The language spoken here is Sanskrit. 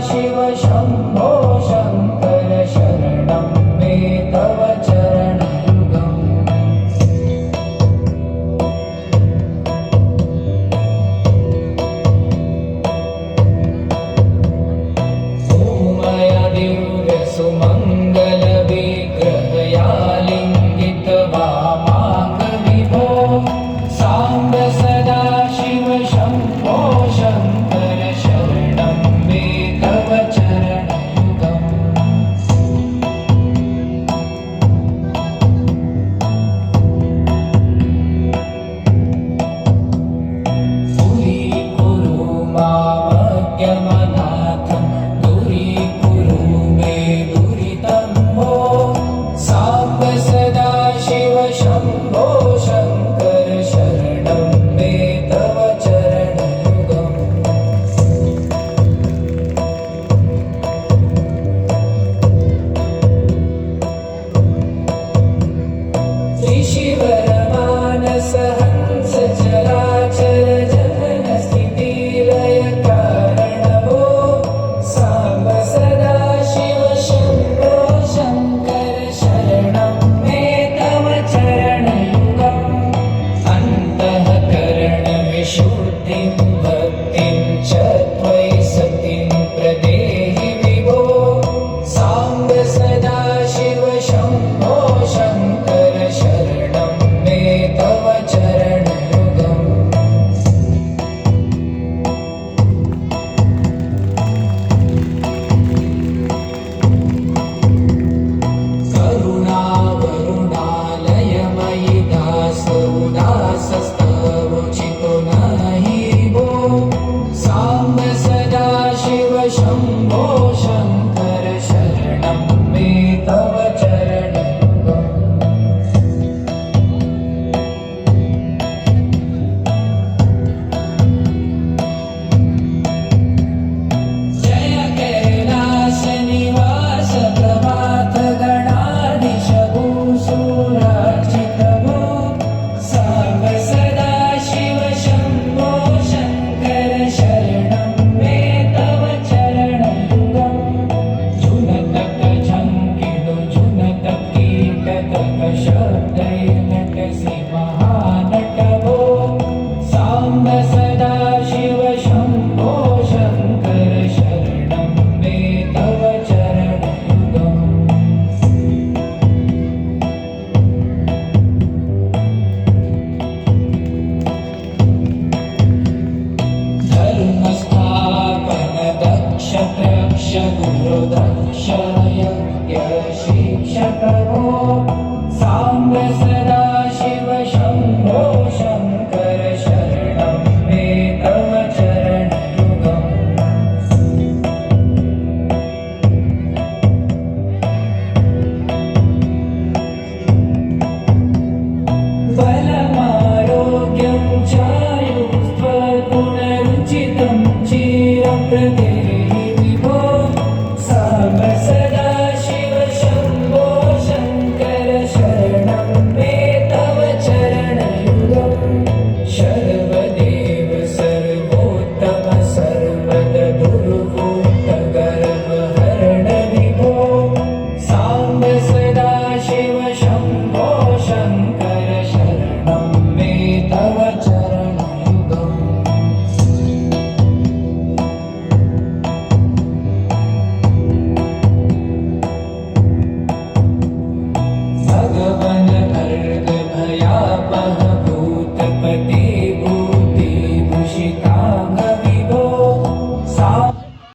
सदाशिव शम्भो शङ्कर शरणं मे तव चरणयुगम्। ओमय दिव्य सुमङ्गल विग्रहयालिङ्गित वामाङ्ग विभो साम्ब सदाशिव शम्भो शङ्कर शरणं मे तव चरणयुगम्। दूरीकुरु मामज्ञमनाथं दूरीकुरु मे दुरितं भो साम्ब सदाशिव शम्भो शङ्कर शरणं मे तव चरणयुगम्। ऋषिवरमानस हंस चराचर जनन स्थितिलय कारण भो साम्ब सदाशिव शम्भो शङ्कर शरणं मे तव चरणयुगम्। अन्तःकरण विशुद्धिं भक्तिं च त्वयि सतिं प्रदेहि विभो साम्ब सदाशिव शम्भो शङ्कर शरणं मे तव चरणयुगम्। करुणावरुणालयमयि दास उदासस्तवोचितो नहि भो साम्ब सदाशिव शम्भो शङ्कर शरणं मे तव चरणयुगम्। जय कैलास निवास प्रभात गणाधीश भूसुरार्चित भो साम्ब सदाशिव शम्भो शङ्कर शरणं मे तव चरणयुगम्। झुनतक झङ्किडु झुनतक कीटतक शब्दैर्नटसि महानट भो साम्ब सदाशिव शम्भो शङ्कर शरणं मे तव चरणयुगम्। धर्मस्थापन दक्ष प्रक्ष गुरुदक्ष यज्ञ शिक्षक भो